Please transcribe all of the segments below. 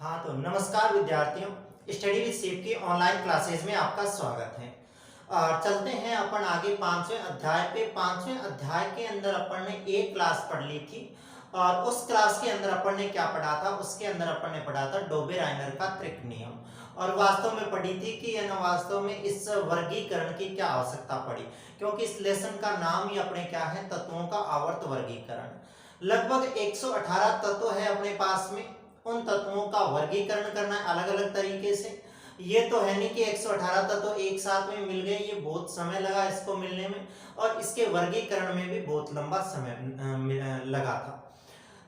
हाँ तो नमस्कार विद्यार्थियों, स्टडी विद शिव की ऑनलाइन क्लासेज में आपका स्वागत है। और चलते हैं अपन आगे पांचवें अध्याय पे। पांचवें अध्याय के अंदर अपन ने एक क्लास पढ़ ली थी और उस क्लास के अंदर अपन ने क्या पढ़ा था, उसके अंदर अपन ने पढ़ा था डोबे-राइनर का त्रिक नियम। और वास्तव में पढ़ी थी कि वास्तव में इस वर्गीकरण की क्या आवश्यकता पड़ी, क्योंकि इस लेसन का नाम ही अपने क्या है, तत्वों का आवर्त वर्गीकरण। लगभग 118 तत्व है अपने पास में। उन तत्वों का वर्गीकरण करना है अलग अलग तरीके से। ये तो है नहीं कि 118 तत्व एक साथ में मिल गए, ये बहुत समय लगा इसको मिलने में और इसके वर्गीकरण में भी बहुत लंबा समय लगा था।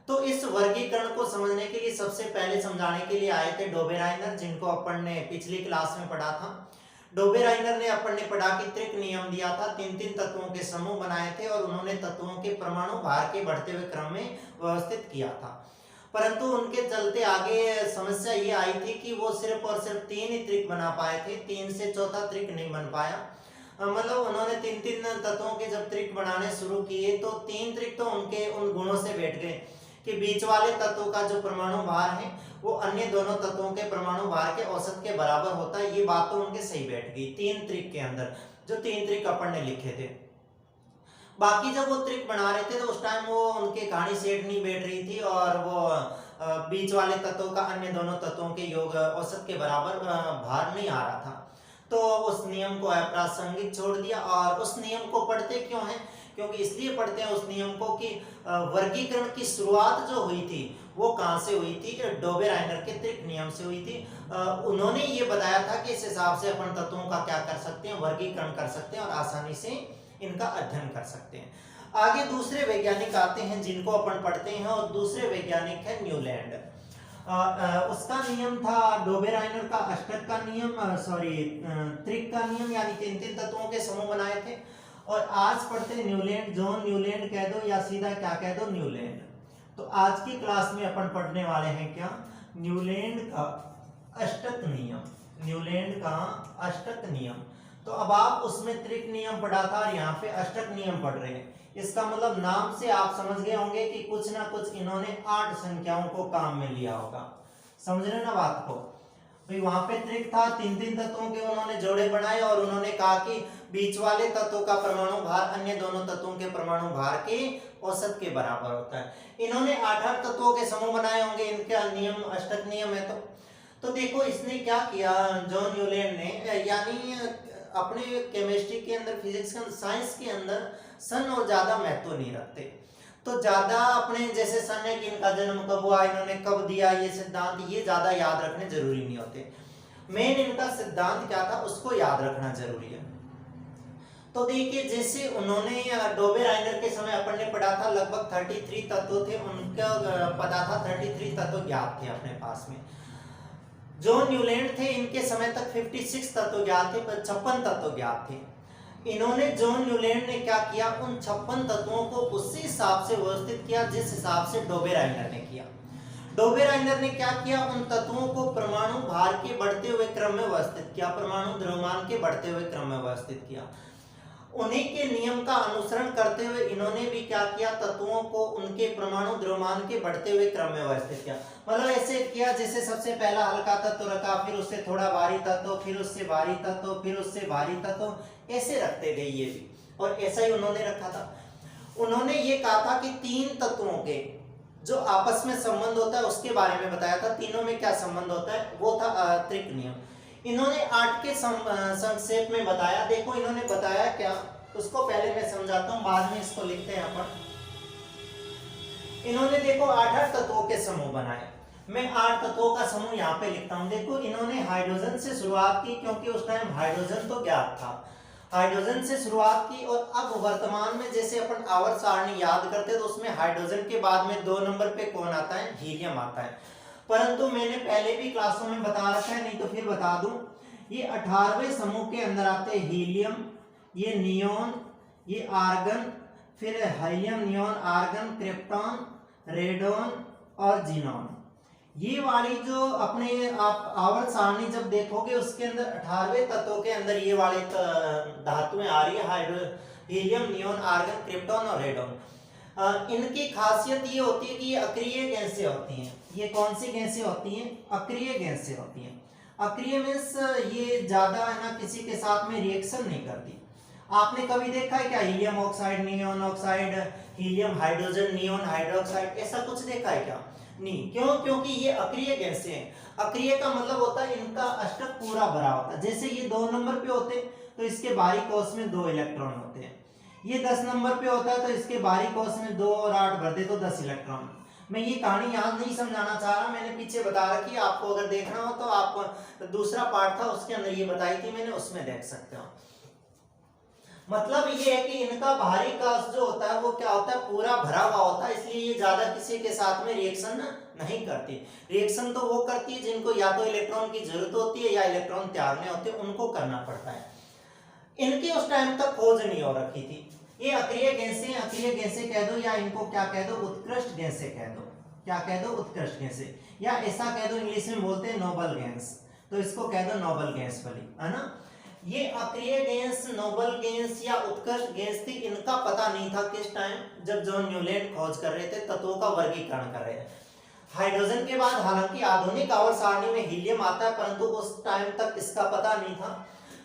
तो इस वर्गीकरण को समझने के लिए सबसे पहले समझाने के लिए आए थे डोबे-राइनर, जिनको अपन ने पिछली क्लास में पढ़ा था। डोबे-राइनर ने अपन ने पढ़ा कि त्रिक नियम दिया था, तीन तीन तत्वों के समूह बनाए थे और उन्होंने तत्वों के परमाणु भार के बढ़ते हुए क्रम में व्यवस्थित किया था। परंतु उनके चलते आगे समस्या ये आई थी कि वो सिर्फ और सिर्फ तीन ही त्रिक बना पाए थे, तीन से चौथा त्रिक नहीं बन पाया। मतलब उन्होंने तीन तीन तत्वों के जब त्रिक बनाने शुरू किए तो तीन त्रिक तो उनके उन गुणों से बैठ गए कि बीच वाले तत्व का जो परमाणु भार है वो अन्य दोनों तत्वों के परमाणु भार के औसत के बराबर होता है। ये बात तो उनके सही बैठ गई तीन त्रिक के अंदर, जो तीन त्रिक अपन ने लिखे थे। बाकी जब वो त्रिक बना रहे थे तो उस टाइम वो उनके कहानी सेट नहीं बैठ रही थी और वो बीच वाले तत्वों का अन्य दोनों तत्वों के योग औसत के बराबर भार नहीं आ रहा था। तो उस नियम को अप्रासंगिक छोड़ दिया। और उस नियम को पढ़ते क्यों हैं? क्योंकि इसलिए पढ़ते हैं उस नियम को कि वर्गीकरण की शुरुआत जो हुई थी वो कहाँ से हुई थी? डोबे-राइनर के त्रिक नियम से हुई थी। उन्होंने ये बताया था कि इस हिसाब से अपन तत्वों का क्या कर सकते हैं, वर्गीकरण कर सकते हैं और आसानी से इनका अध्ययन कर सकते हैं। आगे दूसरे वैज्ञानिक आते हैं जिनको अपन पढ़ते हैं और दूसरे वैज्ञानिक है न्यूलैंड। उसका नियम था डोबे-राइनर का अष्टक का नियम, त्रिक का नियम, यानी तीन तीन तत्वों के समूह बनाए थे। और आज पढ़ते हैं न्यूलैंड, जॉन न्यूलैंड कह दो या सीधा क्या कह दो, न्यूलैंड। तो आज की क्लास में अपन पढ़ने वाले हैं क्या? न्यूलैंड का अष्टक नियम। न्यूलैंड का अष्टक नियम। तो अब आप उसमें त्रिक नियम पढ़ा था और यहाँ पे अष्टक नियम पढ़ रहे हैं। इसका मतलब नाम से आप समझ गए होंगे कि कुछ ना कुछ इन्होंने 8 संख्याओं को काम में लिया होगा। समझ रहे ना बात को? भाई वहां पे त्रिक था, तीन तीन तत्वों के उन्होंने जोड़े बनाए और उन्होंने कहा कि बीच वाले तत्व का परमाणु भार अन्य दोनों तत्वों के परमाणु भार के औसत के बराबर होता है। इन्होंने 8 तत्वों के समूह बनाए होंगे, इनका नियम अष्टक नियम है। तो देखो इसने क्या किया जॉन न्यूलैंड ने, यानी अपने केमिस्ट्री के अंदर, फिजिक्स के अंदर, साइंस के अंदर सन और ज्यादा महत्व नहीं रखते। तो ज्यादा अपने जैसे सन है कि इनका जन्म कब हुआ, इन्होंने कब दिया, ये सिद्धांत ये ज्यादा याद रखने जरूरी नहीं होते। मेन इनका सिद्धांत क्या था उसको याद रखना जरूरी है। तो देखिए जैसे उन्होंने डोबे-राइनर के समय अपन ने पढ़ा था लगभग 33 तत्व थे, उनका पता था 33 तत्व ज्ञात थे अपने पास में। जॉन न्यूलैंड थे, इनके समय तक 56 तत्व ज्ञात थे, 56 तत्व ज्ञात थे। इन्होंने जॉन न्यूलैंड ने क्या किया, उन 56 तत्वों को उसी हिसाब से व्यवस्थित किया जिस हिसाब से डोबे-राइनर ने किया। डोबे-राइनर ने क्या किया, उन तत्वों को परमाणु भार के बढ़ते हुए क्रम में व्यवस्थित किया, परमाणु द्रव्यमान के बढ़ते हुए क्रम में व्यवस्थित किया। उन्हीं के नियम का अनुसरण करते हुए इन्होंने भी क्या किया, तत्वों को उनके परमाणु द्रव्यमान के बढ़ते हुए क्रम में व्यवस्थित किया। मतलब ऐसे किया जैसे सबसे पहला हल्का तत्व रखा, फिर उससे थोड़ा भारी तत्व, फिर उससे भारी तत्व, फिर उससे भारी तत्व, ऐसे रखते गए ये भी। और ऐसा ही उन्होंने रखा था। उन्होंने ये कहा था कि तीन तत्वों के जो आपस में संबंध होता है उसके बारे में बताया था, तीनों में क्या संबंध होता है, वो था त्रिक नियम। इन्होंने 8 के संक्षेप में बताया। देखो इन्होंने बताया क्या, उसको पहले मैं समझाता हूं, बाद में इसको लिखते हैं अपन। इन्होंने देखो 8 तत्वों के समूह बनाए। मैं 8 तत्वों का समूह यहाँ पे लिखता हूं। देखो इन्होंने हाइड्रोजन से शुरुआत की, क्योंकि उस टाइम हाइड्रोजन तो ज्ञात था, हाइड्रोजन से शुरुआत की। और अब वर्तमान में जैसे अपन आवर्त सारणी याद करते तो उसमें हाइड्रोजन के बाद में 2 नंबर पे कौन आता है, हीलियम आता है। परंतु मैंने पहले भी क्लासों में बता रखा है, नहीं तो फिर बता दूं, ये 18वें समूह के अंदर आते हैं हीलियम, ये नियोन, ये आर्गन, फिर helium, neon, argon, krypton, radon और जीनॉन। ये वाली जो अपने आप आवर्त सारणी जब देखोगे उसके अंदर 18वें तत्वों के अंदर ये वाले धातुएं आ रही है, हीलियम, नियोन, आर्गन, क्रिप्टॉन और रेडोन। इनकी खासियत ये होती है कि ये अक्रिय गैसें होती हैं। ये कौन सी गैसें होती हैं? अक्रिय गैसें होती हैं। अक्रिय मीन्स ये ज्यादा है ना किसी के साथ में रिएक्शन नहीं करती। आपने कभी देखा है क्या helium oxide, neon oxide, helium hydrogen, neon hydroxide, ऐसा कुछ देखा है क्या? नहीं। क्यों? क्योंकि ये अक्रिय गैसें हैं। अक्रिय का मतलब होता है इनका अष्टक पूरा भरा होता है। जैसे ये 2 नंबर पे होते तो इसके बाहरी कोष में 2 इलेक्ट्रॉन होते हैं। ये 10 नंबर पे होता है तो इसके बाहरी कोष में 2 और 8 भर दे तो 10 इलेक्ट्रॉन। मैं ये कहानी यहाँ नहीं समझाना चाह रहा, मैंने पीछे बता रखी है। आपको अगर देखना हो तो आप दूसरा पार्ट था उसके अंदर ये बताई थी मैंने, उसमें देख सकते हो। मतलब ये है कि इनका बाहरी कोश जो होता है वो क्या होता है? पूरा भरा हुआ होता है, इसलिए ये ज्यादा किसी के साथ में रिएक्शन नहीं करती। रिएक्शन तो वो करती है जिनको या तो इलेक्ट्रॉन की जरूरत होती है या इलेक्ट्रॉन त्यागने होते हैं, उनको करना पड़ता है। इनकी उस टाइम तक खोज नहीं हो रखी थी। ये अक्रिय गैसें, अक्रिय गैसें कह दो या इनको क्या कह दो? उत्कृष्ट गैसें कह दो। क्या कह दो? उत्कृष्ट गैसें, या ऐसा कह दो, इंग्लिश में बोलते हैं नोबल गैस, तो इसको कह दो नोबल गैस वाली, है ना। ये अक्रिय गैस, नोबल गैस या उत्कृष्ट गैस थी। इनका पता नहीं था किस टाइम, जब जॉन न्यूलैंड खोज कर रहे थे, तत्वों का वर्गीकरण कर रहे थे। हाइड्रोजन के बाद हालांकि आधुनिक आवर्त सारणी में हीलियम आता है, परंतु उस टाइम तक इसका पता नहीं था।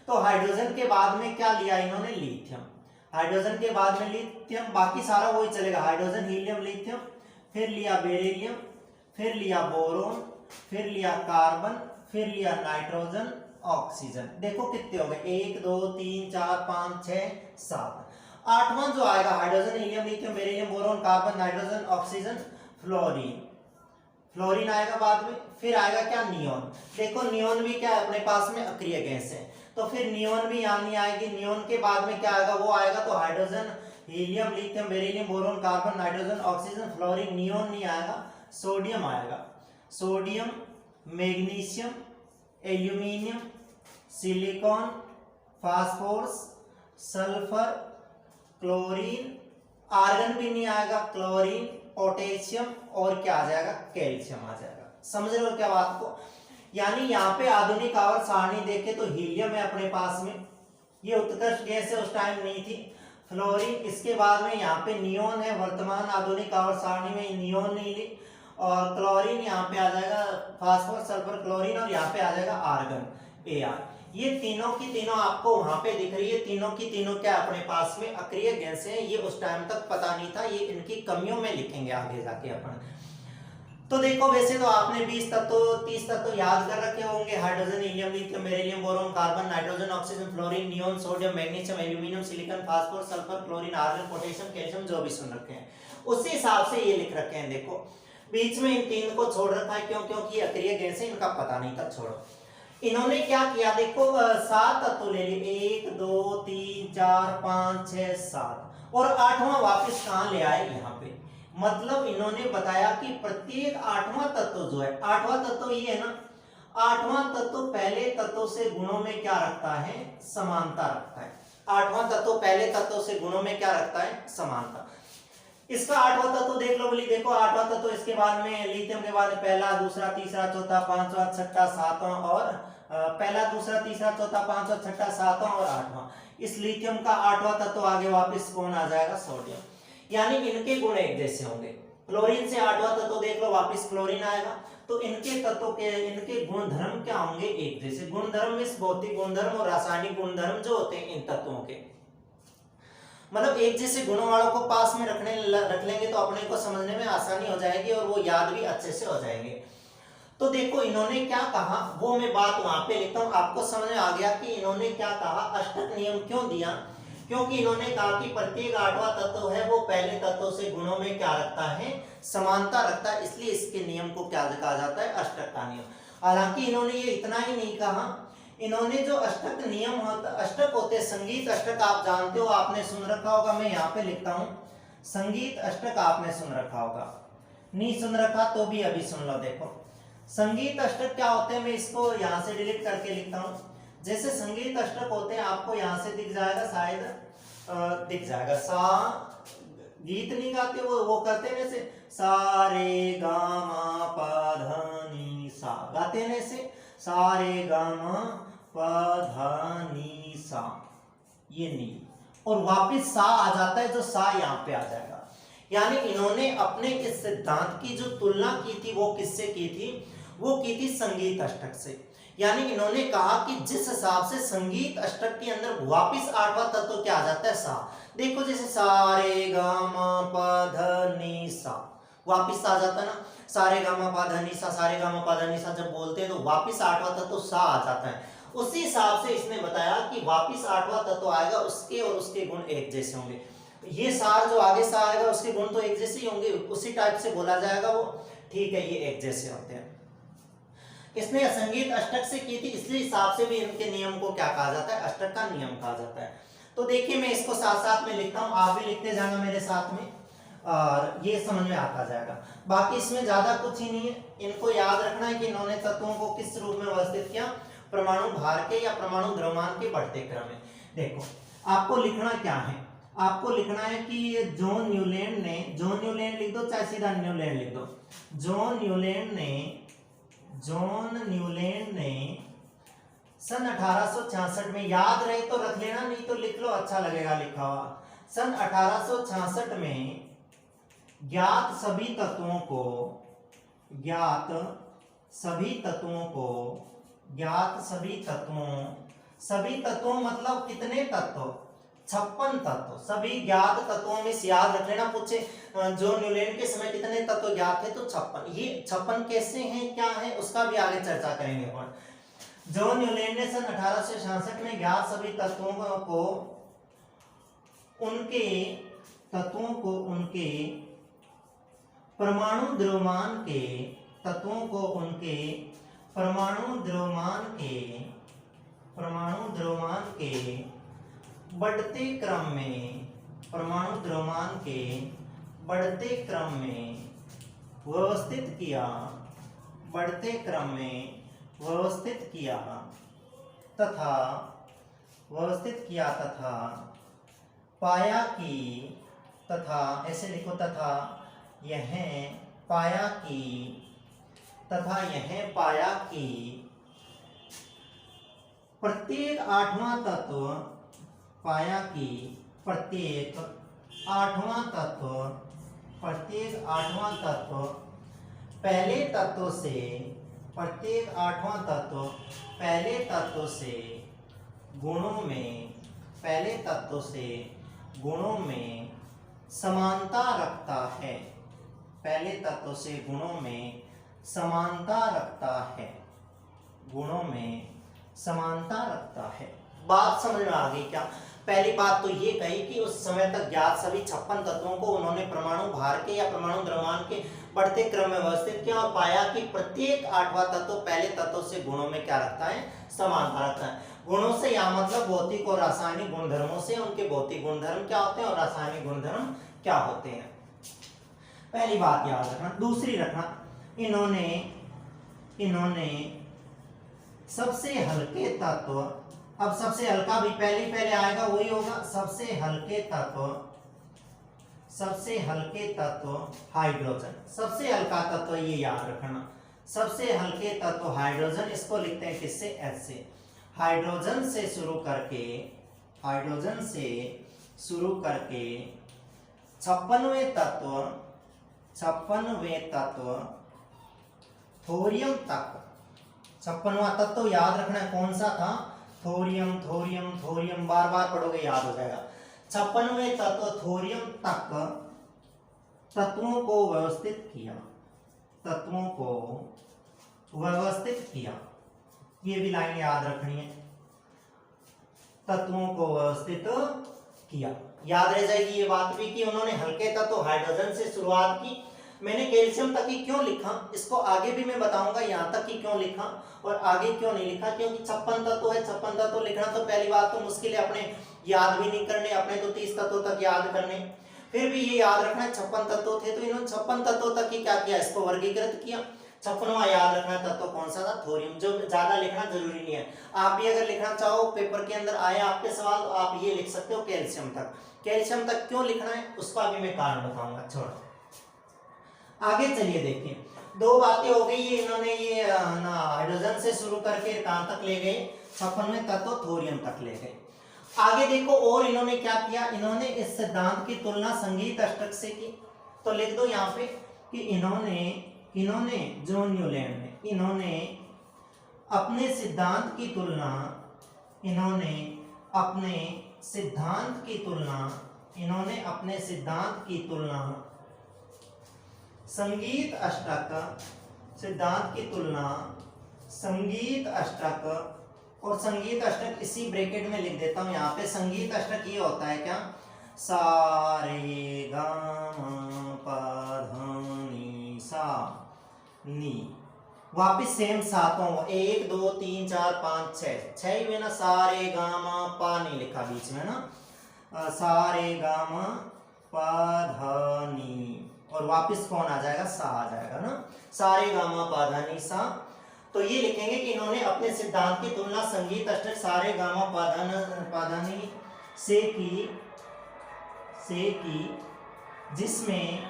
तो हाइड्रोजन के बाद में क्या लिया इन्होंने? लिथियम। हाइड्रोजन के बाद में लिथियम, बाकी सारा वही चलेगा, हाइड्रोजन, हीलियम, लिथियम, फिर लिया बेरिलियम, फिर लिया बोरोन, फिर लिया कार्बन, फिर लिया नाइट्रोजन, ऑक्सीजन। देखो कितने हो गए? 1 2 3 4 5 6 7। 8वां जो आएगा hydrogen, helium, lithium, beryllium, boron, carbon, nitrogen, oxygen, fluorine. Fluorine आएगा बाद में। फिर आएगा क्या? नियोन। देखो नियोन भी क्या है? अपने पास में अक्रिय गैस है, तो फिर नियोन भी यहाँ नहीं आएगी। नियोन के बाद में क्या आएगा? वो आएगा तो hydrogen, helium, lithium, beryllium, boron, carbon, nitrogen, oxygen, fluorine. Neon नहीं आएगा, सोडियम आएगा। Sodium, magnesium, aluminium, silicon, phosphorus, sulphur, chlorine, argon भी नहीं आएगा, क्लोरीन, पोटेशियम, और क्या आ जाएगा? कैल्शियम आ जाएगा। समझ रहे हो क्या बात को? यानी यहाँ पे आधुनिक आवर्त सारणी देखे तो हीलियम है अपने पास में, ये उत्कृष्ट गैस है, उस टाइम नहीं थी। फ्लोरीन, इसके बाद में यहाँ पे नियोन है, वर्तमान आधुनिक आवर्त सारणी में नियोन नहीं ली। और क्लोरीन यहाँ पे आ जाएगा, फास्फोरस, सल्फर, क्लोरीन, और यहाँ पे आ जाएगा आर्गन, Ar। ये तीनों की तीनों आपको वहां पे दिख रही है। तीनों की तीनों क्या अपने पास में अक्रिय गैसें हैं। ये उस टाइम तक पता नहीं था, ये इनकी कमियों में लिखेंगे आगे जाके अपन। तो देखो वैसे तो आपने 20 तत्व 30 तत्व याद कर रखे होंगे। Hydrogen, helium, lithium, beryllium, boron, carbon, nitrogen, oxygen, fluorine, neon, sodium, magnesium, aluminium, silicon, phosphorus, sulphur, chlorine, argon, potassium, calcium, जो भी सुन रखे हैं उसी हिसाब से ये लिख रखे हैं। देखो बीच में इन तीन को छोड़ रखा है, क्यों? क्योंकि अक्रिय गैसें, इनका पता नहीं था। छोड़ो, इन्होंने क्या किया? देखो 7 तत्व ले लिए, 1 2 3 4 5 6 7, और 8वां वापस कहां ले आए? यहाँ पे। मतलब इन्होंने बताया कि प्रत्येक 8वां तत्व जो है, 8वां तत्व ये है ना, 8वां तत्व पहले तत्व से गुणों में क्या रखता है? समानता रखता है। 8वां तत्व पहले तत्व से गुणों में क्या रखता है? समानता। इसका 8वां तत्व देख लो बोली। देखो 8वां तत्व, इसके बाद में लिथियम के बाद पहला, दूसरा, तीसरा, चौथा, पांचवा, छठा, सातवां, और पहला, दूसरा, तीसरा, चौथा, पांचवा, छठा, सातवां और 8वां। इस लिथियम का 8वां तत्व आगे वापस कौन आ जाएगा? सोडियम। यानी इनके गुण एक जैसे होंगे। क्लोरीन से 8वां तत्व देख लो, वापस क्लोरीन आएगा। तो इनके तत्वों के, इनके गुणधर्म क्या होंगे? एक जैसे। गुणधर्म में भौतिक गुणधर्म और रासायनिक गुणधर्म जो होते हैं इन तत्वों के, मतलब एक जैसे गुणों वालों को पास में रख लेंगे तो अपने को समझने में आसानी हो जाएगी और वो याद भी अच्छे से हो जाएंगे। तो देखो इन्होंने क्या कहा, वो मैं बात वहां पे लिखता हूं, आपको समझ में आ गया कि इन्होंने क्या कहा। अष्टक नियम क्यों दिया? क्योंकि इन्होंने कहा कि प्रत्येक 8वां तत्व है वो पहले तत्व से गुणों में क्या रखता है? समानता रखता है, इसलिए इसके नियम को क्या कहा जाता है? अष्टक का नियम। हालांकि इन्होंने ये इतना ही नहीं कहा, इन्होंने जो अष्टक नियम होता, अष्टक होते, संगीत अष्टक आप जानते हो, आपने सुन रखा होगा। मैं यहाँ पे लिखता हूँ, संगीत अष्टक आपने सुन रखा होगा। नहीं सुन रखा तो भी अभी सुन लो। देखो संगीत अष्टक क्या होते हैं, मैं इसको यहाँ से डिलीट करके लिखता हूँ। जैसे संगीत अष्टक होते हैं, आपको यहाँ से दिख जाएगा, शायद दिख जाएगा। सा, गीत नहीं गाते वो करते हैं जैसे सा रे गा मा पा धा नी सा, गाते हैं ऐसे सा रे गा मा पा धा नी सा, ये नी, और वापिस सा आ जाता है, जो सा यहाँ पे आ जाएगा। यानी इन्होंने अपने इस सिद्धांत की जो तुलना की थी वो किससे की थी, वो की थी संगीत अष्टक से। यानी इन्होंने कहा कि जिस हिसाब से संगीत अष्टक के अंदर वापिस आठवां तत्व क्या आ जाता है सा, देखो जैसे सा रे गा मा पा धा नी सा वापिस आ जाता है ना, सारे गा मा पा धा नी सा, सारे गा मा पा धा नी सा जब बोलते हैं तो वापिस आठवां तत्व सा आ जाता है। उसी हिसाब से इसने बताया कि वापिस आठवां तत्व आएगा, उसके और उसके गुण एक जैसे होंगे। ये सार जो आगे सा आएगा उसके गुण तो एक जैसे ही होंगे, उसी टाइप से बोला जाएगा वो, ठीक है, ये एक जैसे होते हैं। इसने संगीत अष्टक से की थी, इसलिए हिसाब से भी इनके नियम को क्या कहा जाता है, अष्टक का नियम कहा जाता है। तो देखिए मैं इसको साथ साथ में लिखता हूँ, आप भी लिखते जाना मेरे साथ में, और ये समझ में आता जाएगा। बाकी इसमें ज्यादा कुछ ही नहीं है, इनको याद रखना है कि इन्होंने तत्वों को किस रूप में व्यवस्थित किया, परमाणु भार के या परमाणु द्रव्यमान के बढ़ते क्रम में। देखो आपको लिखना क्या है, आपको लिखना है कि जॉन न्यूलैंड ने, जॉन न्यूलैंड लिख दो चाहे सीधा न्यूलैंड लिख दो, जॉन न्यूलैंड ने सन 1866 में, याद रहे तो रख लेना, नहीं तो लिख लो, अच्छा लगेगा लिखा हुआ। सन 1866 में ज्ञात सभी तत्वों सभी तत्वों मतलब कितने तत्व, 56 तत्व, सभी ज्ञात तत्वों में से याद रख लेना, पूछे जो न्यूलैंड के समय कितने तत्व ज्ञात थे तो 56। ये 56 कैसे हैं, क्या है, उसका भी आगे चर्चा करेंगे अपन। जॉन न्यूलैंड ने सन 1866 में ज्ञात सभी तत्वों को उनके परमाणु द्रव्यमान के बढ़ते क्रम में व्यवस्थित किया पाया कि, तथा ऐसे लिखो, तथा यह पाया कि प्रत्येक आठवां तत्व पहले तत्व से गुणों में समानता रखता है। बात समझ में आ गई क्या? पहली बात तो ये कही कि उस समय तक ज्ञात सभी 56 तत्वों को उन्होंने परमाणु भार के या परमाणु द्रव्यमान के बढ़ते क्रम में व्यवस्थित किया और पाया कि प्रत्येक आठवां तत्व पहले तत्व से गुणों में क्या रखता है, समानता रखता है। गुणों से यहाँ मतलब भौतिक और रासायनिक गुणधर्मों से, उनके भौतिक गुणधर्म क्या होते हैं और रासायनिक गुणधर्म क्या होते हैं, पहली बात याद रखना। दूसरी रखना, इन्होंने सबसे हल्के तत्व, अब सबसे हल्का भी पहले आएगा वही होगा, सबसे हल्के तत्व हाइड्रोजन, सबसे हल्का तत्व ये याद रखना, सबसे हल्के तत्व हाइड्रोजन, इसको लिखते हैं किससे, एच से। हाइड्रोजन से शुरू करके 56वें तत्व थोरियम तक, 56वां तत्व याद रखना है कौन सा था, थोरियम, बार बार पढ़ोगे याद हो जाएगा। 56वें तत्व थोरियम तक तत्वों को व्यवस्थित किया, ये भी लाइन याद रखनी है, तत्वों को व्यवस्थित किया, याद रह जाएगी ये बात भी कि उन्होंने हल्के तत्व हाइड्रोजन से शुरुआत की। मैंने कैल्शियम तक ही क्यों लिखा, इसको आगे भी मैं बताऊंगा, यहाँ तक ही क्यों लिखा और आगे क्यों नहीं लिखा, क्योंकि 56 तत्व है, 56 तत्व लिखना तो पहली बात तो मुश्किल है, अपने याद भी नहीं करने, अपने तो 30 तत्वों तक याद करने, फिर भी ये याद रखना है 56 तत्व थे, तो इन्होंने 56 तत्वों तक ही क्या किया, इसको वर्गीकृत किया। 56वां याद रखना तत्व कौन सा था, थोरियम, जो ज्यादा लिखना जरूरी नहीं है। आप भी अगर लिखना चाहो, पेपर के अंदर आए आपके सवाल, तो आप ये लिख सकते हो कैल्शियम तक। कैल्शियम तक क्यों लिखना है उसका भी मैं कारण बताऊंगा, छोड़ो आगे चलिए देखिए। दो बातें हो गई, ये इन्होंने ये ना हाइड्रोजन से शुरू करके कहां तक ले गए, 56वें तत्व थोरियम तक ले गए। आगे देखो और इन्होंने क्या किया, इन्होंने इस सिद्धांत की तुलना संगीत अष्टक से की। तो लिख दो यहाँ पे कि इन्होंने जॉन न्यूलैंड ने इन्होंने अपने सिद्धांत की तुलना इन्होंने अपने सिद्धांत की तुलना संगीत अष्टक और संगीत अष्टक इसी ब्रैकेट में लिख देता हूं यहाँ पे। संगीत अष्टक ये होता है क्या, सा रे गा मा पा धा नी सा नी। वापिस सेम सातों 1 2 3 4 5 6 ही में ना, सा रे गा मा पा नहीं लिखा बीच में ना, सा रे गा मा पा धा नी, और वापिस कौन आ जाएगा, सा आ जाएगा ना, सा रे गा मा पा धा नी सा। तो ये लिखेंगे कि इन्होंने अपने सिद्धांत की तुलना संगीत अष्टक सा रे गा मा पा धा नी से की जिसमें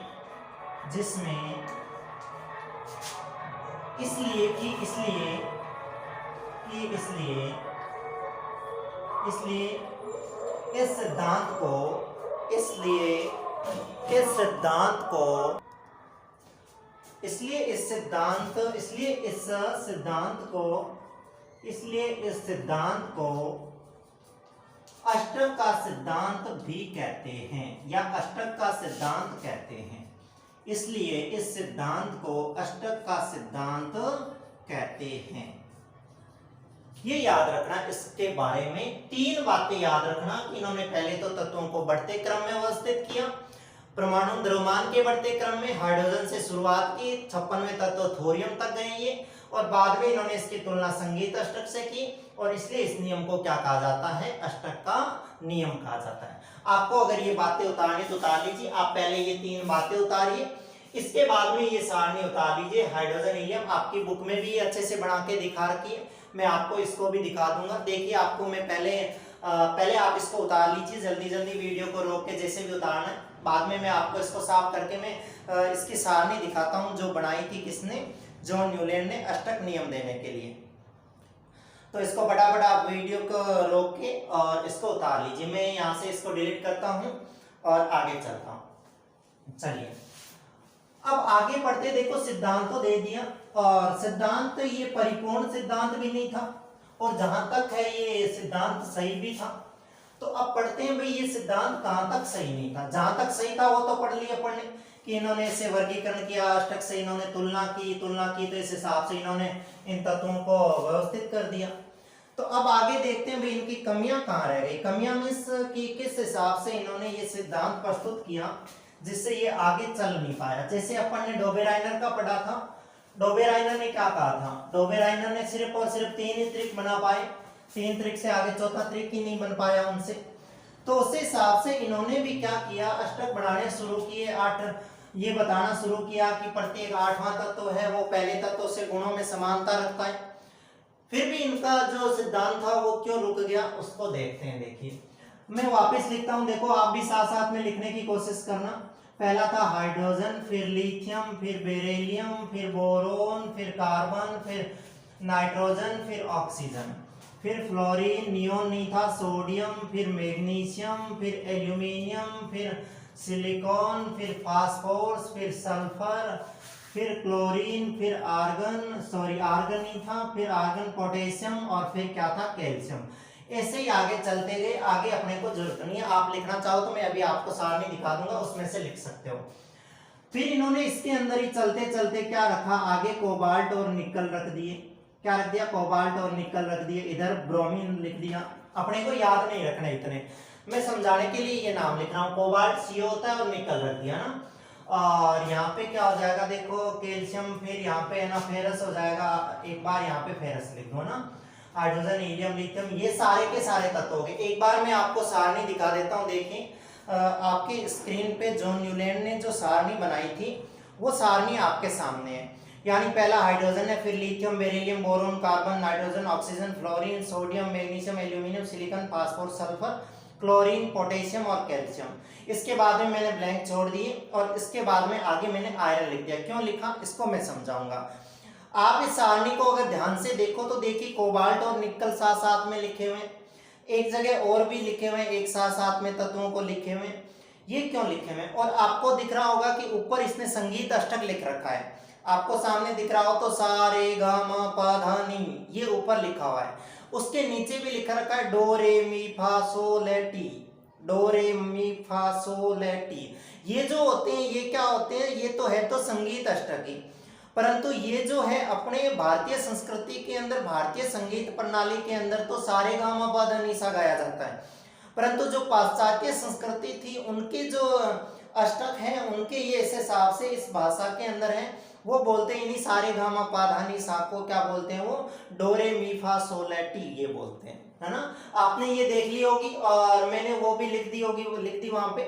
इसलिए इस सिद्धांत को अष्टक का सिद्धांत भी कहते हैं या अष्टक का सिद्धांत कहते हैं। इसलिए इस सिद्धांत को अष्टक का सिद्धांत कहते हैं। ये याद रखना, इसके बारे में 3 बातें याद रखना कि इन्होंने पहले तो तत्वों को बढ़ते क्रम में व्यवस्थित किया, परमाणु द्रव्यमान के बढ़ते क्रम में हाइड्रोजन से शुरुआत की, 56वें तत्व थोरियम तक गए ये, और बाद में इन्होंने इसकी तुलना संगीत अष्टक से की, और इसलिए इस नियम को क्या कहा जाता है, अष्टक का नियम कहा जाता है। आपको अगर ये बातें उतारनी तो उतार लीजिए, आप पहले ये 3 बातें उतारिए, इसके बाद में ये सारणी उतार लीजिए। हाइड्रोजन हीलियम आपकी बुक में भी अच्छे से बना के दिखा रखी है, मैं आपको इसको भी दिखा दूंगा। देखिए आपको मैं पहले आप इसको उतार लीजिए, जल्दी वीडियो को रोक के जैसे भी उतारना है, बाद में मैं आपको इसको साफ करके मैं इसकी सारणी दिखाता हूँ जो बनाई थी किसने, जॉन न्यूलैंड ने अष्टक नियम देने के लिए। तो इसको फटाफट आप वीडियो को रोक के और इसको उतार लीजिए। मैं यहाँ से इसको डिलीट करता हूँ और आगे चलता हूँ। चलिए अब आगे पढ़ते, देखो सिद्धांत तो दे दिया, और सिद्धांत ये परिपूर्ण सिद्धांत भी नहीं था, और जहां तक है ये सिद्धांत सही भी था। तो अब पढ़ते हैं भाई ये सिद्धांत कहां तक सही नहीं था। जहां तक सही था वो तो पढ़ लिया पढ़ने कि इन्होंने इसे वर्गीकरण किया, अष्टक से इन्होंने तुलना की तो इस हिसाब से इन्होंने इन तत्वों को व्यवस्थित कर दिया। तो अब आगे देखते हैं भाई इनकी कमियां कहाँ रह गई। कमियां मीन्स कि किस हिसाब से इन्होंने ये सिद्धांत प्रस्तुत किया जिससे ये आगे चल नहीं पाया। जैसे अपन ने डोबेराइनर का पढ़ा था, डोबेराइनर ने क्या कहा था, डोबेराइनर ने सिर्फ और सिर्फ 3 ही त्रिक बना पाए, 3 त्रिक से आगे चौथा त्रिक ही नहीं बन पाया उनसे। तो उस हिसाब से इन्होंने भी क्या किया, अष्टक बनाने शुरू किए, 8 ये बताना शुरू किया कि प्रत्येक 8वां तत्व है वो पहले तत्व से गुणों में समानता रखता है। फिर भी इनका जो सिद्धांत था वो क्यों रुक गया उसको देखते हैं। देखिए मैं वापस लिखता हूं, देखो आप भी साथ साथ में लिखने की कोशिश करना। पहला था हाइड्रोजन, फिर लिथियम, फिर बेरिलियम, फिर बोरोन, फिर कार्बन, फिर नाइट्रोजन, फिर ऑक्सीजन, फिर फ्लोरीन, नियोन नहीं था, सोडियम, फिर मैग्नीशियम, फिर एल्यूमिनियम, फिर सिलिकॉन, फिर फास्फोरस, फिर सल्फर, फिर क्लोरीन, फिर आर्गन नहीं था, फिर आर्गन, पोटेशियम, और फिर क्या था, कैल्शियम। ऐसे ही आगे चलते गए, आगे अपने को जरूरत नहीं है, आप लिखना चाहो तो मैं अभी आपको सारणी दिखा दूंगा, उसमें से लिख सकते हो। फिर इन्होंने इसके अंदर ही चलते चलते क्या रखा, आगे कोबाल्ट और निकल रख दिए। क्या रख दिया, कोबाल्ट और निकल रख दिए। इधर ब्रोमीन लिख दिया। अपने को याद नहीं रखना इतने, मैं समझाने के लिए ये नाम लिख रहा हूँ। कोबाल्ट CO होता है और निकल रख दिया ना। और यहाँ पे क्या हो जाएगा, देखो कैल्शियम, फिर यहाँ पे है ना फेरस हो जाएगा, एक बार यहाँ पे फेरस लिख दो ना। हाइड्रोजन, हीलियम, लिथियम, ये सारे के सारे तत्व हो गए। एक बार मैं आपको सारणी दिखा देता हूँ। देखिए आपके स्क्रीन पे जॉन न्यूलैंड ने जो सारणी बनाई थी वो सारणी आपके सामने है। यानी पहला हाइड्रोजन है, फिर lithium, beryllium, boron, carbon, nitrogen, oxygen, fluorine, sodium, magnesium, aluminium, silicon, phosphorus, sulphur, chlorine, potassium और कैल्शियम। इसके बाद में मैंने ब्लैंक छोड़ दिए और इसके बाद में आगे मैंने आयरन लिख दिया। क्यों लिखा इसको मैं समझाऊंगा। आप इस सारणी को अगर ध्यान से देखो तो देखिए कोबाल्ट और निकल साथ साथ में लिखे हुए, एक जगह और भी लिखे हुए एक साथ साथ में तत्वों को लिखे हुए। ये क्यों लिखे मैं, और आपको दिख रहा होगा कि ऊपर इसने संगीत अष्टक लिख रखा है, आपको सामने दिख रहा हो तो सा रे गा मा पा धा नी, ये ऊपर लिखा हुआ है। उसके नीचे भी लिखा रखा है डो रे मी फा सो ले टी, डो रे मी फा सो ले टी। ये जो होते हैं ये क्या होते हैं, ये तो है तो संगीत अष्टक ही, परंतु ये जो है अपने भारतीय संस्कृति के अंदर, भारतीय संगीत प्रणाली के अंदर तो सारे गा मा पा धा नी सा गाया जाता है, परंतु जो पाश्चात्य संस्कृति थी उनके जो अष्टक हैं उनके ये इस हिसाब से इस भाषा के अंदर है, वो बोलते हैं इन्हीं सारे गा मा पा धा नी सा को क्या बोलते हैं, वो डो रे मी फा सो ले टी ये बोलते हैं, है ना। आपने ये देख ली होगी और मैंने वो भी लिख दी होगी, वो लिख दी वहां पे।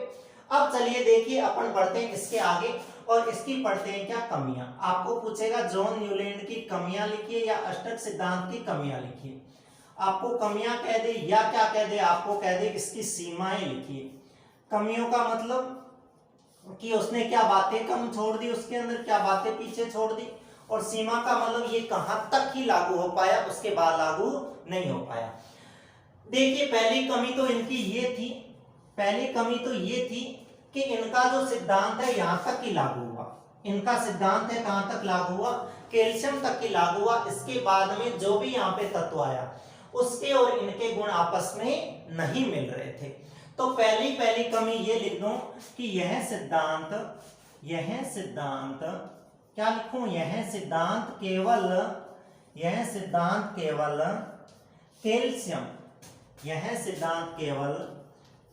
अब चलिए देखिए अपन बढ़ते हैं इसके आगे और इसकी पढ़ते हैं क्या कमियां। आपको पूछेगा जॉन न्यूलैंड की कमियां लिखिए या अष्टक सिद्धांत की कमियां लिखिए। आपको कमियां कह दे या क्या कह दे, आपको कह दे इसकी सीमाएं लिखिए। कमियों का मतलब कि उसने क्या बातें कम छोड़ दी, उसके अंदर क्या बातें पीछे छोड़ दी, और सीमा का मतलब ये कहां तक ही लागू हो पाया, उसके बाद लागू नहीं हो पाया। देखिए पहली कमी तो इनकी ये थी, पहली कमी तो ये थी कि इनका जो सिद्धांत है यहां तक ही लागू हुआ, इनका सिद्धांत है कहां तक लागू हुआ, कैल्शियम तक ही लागू हुआ। इसके बाद में जो भी यहाँ पे तत्व आया उसके और इनके गुण आपस में नहीं मिल रहे थे। तो पहली कमी ये लिख दूं कि यह सिद्धांत क्या लिखूं, यह सिद्धांत केवल कैल्शियम, यह सिद्धांत केवल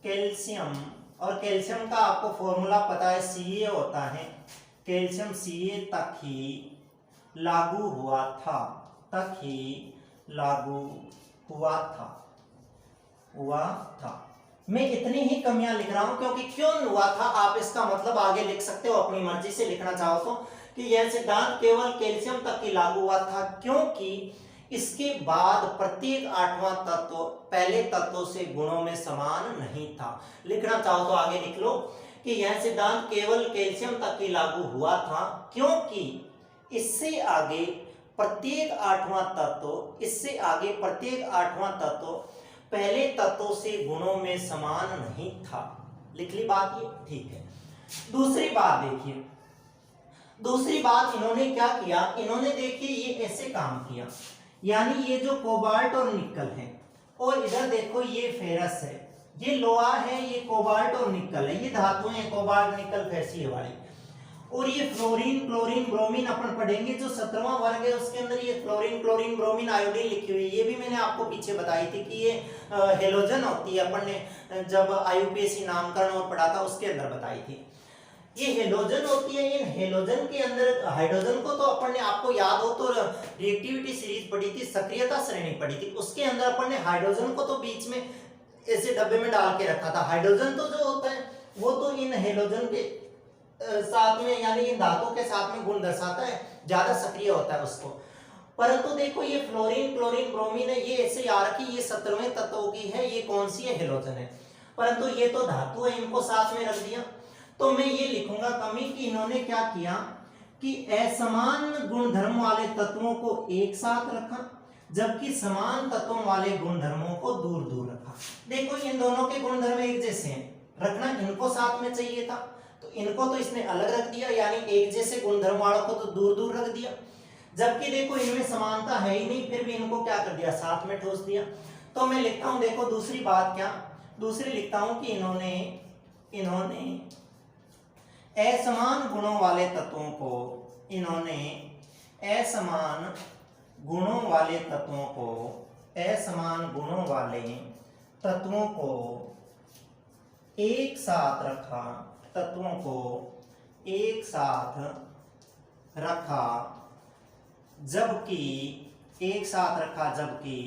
कैल्शियम, और कैल्शियम का आपको फॉर्मूला पता है Ca होता है, कैल्शियम Ca तक ही लागू हुआ था। मैं इतनी ही कमियां लिख रहा हूं क्योंकि क्यों हुआ था आप इसका मतलब आगे लिख सकते हो अपनी मर्जी से लिखना चाहो तो, कि यह सिद्धांत केवल कैल्शियम तक ही लागू हुआ था क्योंकि इसके बाद प्रत्येक आठवां तत्व पहले तत्वों से गुणों में समान नहीं था। लिखना चाहो तो आगे लिख लो कि यह सिद्धांत केवल कैल्शियम तक ही लागू हुआ था क्योंकि इससे आगे प्रत्येक आठवां तत्व पहले तत्वों से गुणों में समान नहीं था। लिख ली बात ये, ठीक है। दूसरी बात देखिए, दूसरी बात इन्होंने क्या किया, इन्होंने देखिए ये ऐसे काम किया, यानी ये जो कोबाल्ट और निकल है और इधर देखो ये फेरस है, ये लोहा है, ये कोबाल्ट और निकल है, ये धातुएं हैं कोबाल्ट निकल फैसी वाली, और ये फ्लोरीन क्लोरीन ब्रोमीन अपन पढ़ेंगे। जो 17वां वर्ग है उसके अंदर ये फ्लोरीन क्लोरीन ब्रोमीन आयोडीन लिखी हुई है, ये भी मैंने आपको पीछे बताई थी कि ये हेलोजन होती है, अपन ने जब IUPAC नामकरण और पढ़ा था उसके अंदर बताई थी। ये हेलोजन होती है, इन हेलोजन के अंदर हाइड्रोजन को तो अपन ने, आपको याद हो तो रिएक्टिविटी सीरीज पढ़ी थी, सक्रियता श्रेणी पढ़ी थी, उसके अंदर अपन ने हाइड्रोजन को तो बीच में ऐसे डब्बे में डाल के रखा था। हाइड्रोजन तो जो होता है वो तो इन हेलोजन के साथ में यानी इन धातुओं के साथ में गुण दर्शाता है, ज्यादा सक्रिय होता है उसको। परंतु देखो ये फ्लोरीन क्लोरीन ब्रोमीन है, ये ऐसे यार कि ये 17वें तत्वों की है, ये कौन सी है, हेलोजन है, परंतु ये तो धातु है, इनको साथ में रख दिया। तो मैं ये लिखूंगा कमी कि इन्होंने क्या किया कि असमान गुणधर्म वाले तत्वों को एक साथ रखा जबकि समान तत्वों वाले गुणधर्मों को दूर दूर रखा। देखो इन दोनों के गुणधर्म एक जैसे हैं, रखना इनको साथ में चाहिए था तो इनको तो इसने अलग रख दिया, यानी एक जैसे गुणधर्म वालों को तो दूर दूर रख दिया, जबकि देखो इनमें समानता है ही नहीं, फिर भी इनको क्या कर दिया, साथ में ठोस दिया। तो मैं लिखता हूं, देखो दूसरी बात क्या, दूसरी लिखता हूं कि इन्होंने असमान गुणों वाले तत्वों को, इन्होंने असमान गुणों वाले तत्वों को एक साथ रखा, जबकि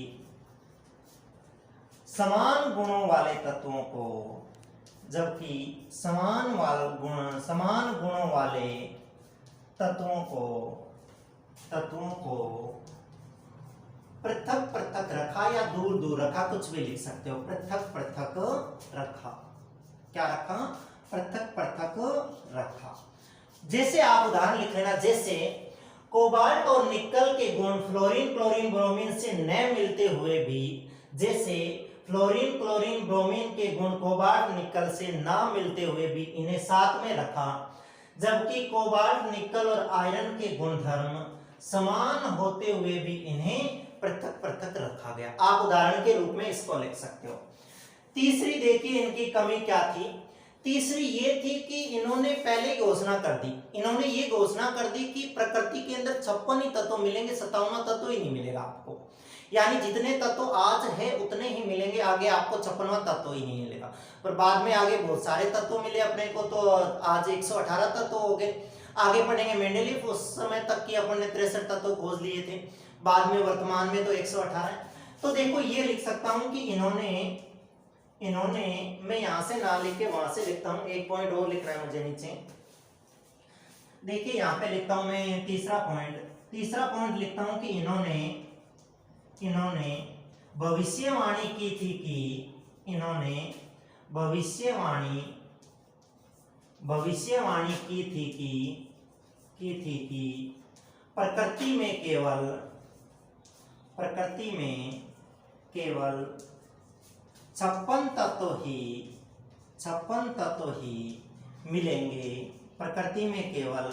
समान गुणों वाले तत्वों को, समान गुणों वाले तत्वों को पृथक पृथक रखा या दूर दूर रखा, कुछ भी लिख सकते हो, पृथक पृथक रखा। क्या रखा, पृथक पृथक रखा। जैसे आप उदाहरण लिख लेना, जैसे कोबाल्ट और निकल के गुण फ्लोरीन क्लोरीन ब्रोमीन से न मिलते हुए भी, जैसे फ्लोरीन क्लोरीन ब्रोमीन के गुण कोबाल्ट निकल से ना मिलते हुए भी इन्हें साथ में रखा, जबकि कोबाल्ट निकल और आयरन के गुणधर्म समान होते हुए भी इन्हें पृथक पृथक रखा गया। आप उदाहरण के रूप में इसको लिख सकते हो। तीसरी देखिए इनकी कमी क्या थी। तीसरी ये थी कि इन्होंने पहले घोषणा कर दी, इन्होंने ये घोषणा कर दी कि प्रकृति के अंदर 56 ही तत्व मिलेंगे, 57वां तत्व ही नहीं मिलेगा आपको। यानी जितने तत्व आज है उतने ही मिलेंगे, आगे आपको 56वां तत्व ही नहीं मिलेगा। पर बाद में आगे बहुत सारे तत्व मिले अपने को, तो आज 118 तत्व हो गए। आगे पढ़ेंगे मेंडेलीव, उस समय तक की अपन ने 63 तत्व खोज लिए थे, बाद में वर्तमान में तो 118 है। तो देखो ये लिख सकता हूं कि इन्होंने मैं यहां से ना लिख के वहां से लिखता हूं, एक पॉइंट और लिख रहा है मुझे नीचे। देखिए यहां पे लिखता हूं मैं तीसरा पॉइंट लिखता हूं कि इन्होंने भविष्यवाणी की थी कि भविष्यवाणी की थी कि प्रकृति में केवल 56 तत्व ही मिलेंगे, प्रकृति में केवल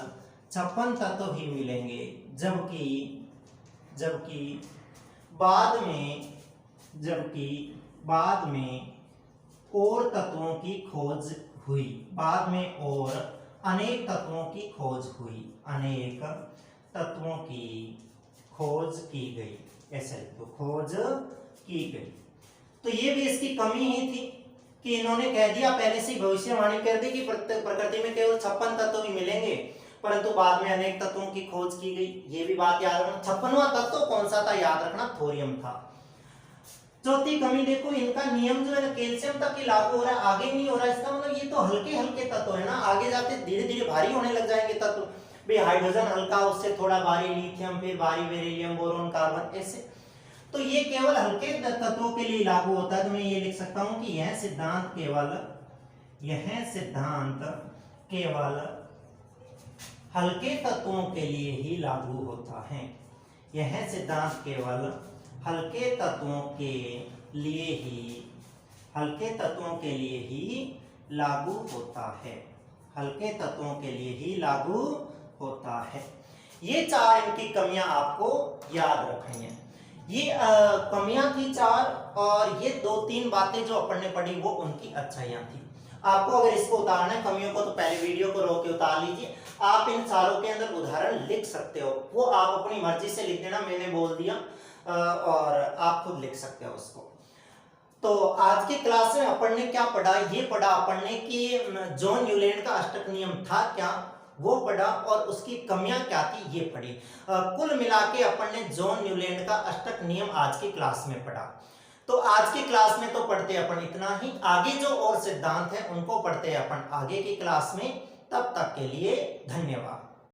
56 तत्व ही मिलेंगे, जबकि बाद में और तत्वों की खोज हुई, बाद में और अनेक तत्वों की खोज हुई, अनेक तत्वों की खोज की गई, ऐसा लिखो, खोज की गई। तो ये भी इसकी कमी ही थी कि इन्होंने कह दिया, पहले से भविष्यवाणी कर दी कि प्रकृति में केवल 56 तत्व ही मिलेंगे, परंतु बाद में अनेक तत्वों की खोज की गई। ये भी बात याद रखना। 56वां तत्व कौन सा था याद रखना, थोरियम था। चौथी कमी देखो, इनका नियम जो है ना कैल्शियम तक ही लागू हो रहा है, आगे नहीं हो रहा। इसका मतलब ये तो हल्के हल्के तत्व है ना, आगे जाते धीरे धीरे भारी होने लग जाएंगे तत्व। भाई हाइड्रोजन हल्का, उससे थोड़ा भारी लिथियम, फिर भारी बेरिलियम, बोरोन, कार्बन, ऐसे। तो ये केवल हल्के तत्वों के लिए लागू होता है। तो मैं ये लिख सकता हूं कि यह सिद्धांत केवल हल्के तत्वों के लिए ही लागू होता है। यह सिद्धांत केवल हल्के तत्वों के लिए ही लागू होता है, हल्के तत्वों के लिए ही लागू होता है। ये 4 इनकी कमियां आपको याद रखनी है। ये कमियां थी 4, और ये 2-3 बातें जो अपन ने पढ़ी वो उनकी अच्छाइयां थी। आपको अगर इसको उतारना है कमियों को, तो पहले वीडियो को रोक के उतार लीजिए। आप इन सारों के अंदर उदाहरण लिख सकते हो, वो आप अपनी मर्जी से लिख देना, मैंने बोल दिया, और आप खुद लिख सकते हो उसको। तो आज की क्लास में अपन ने क्या पढ़ा, ये पढ़ा अपन ने कि जॉन न्यूलैंड का अष्टक नियम था क्या, वो पढ़ा, और उसकी कमियां क्या थी ये पढ़ी। कुल मिला के अपन ने जॉन न्यूलैंड का अष्टक नियम आज की क्लास में पढ़ा। तो आज की क्लास में तो पढ़ते अपन इतना ही, आगे जो और सिद्धांत है उनको पढ़ते अपन आगे की क्लास में। तब तक के लिए धन्यवाद।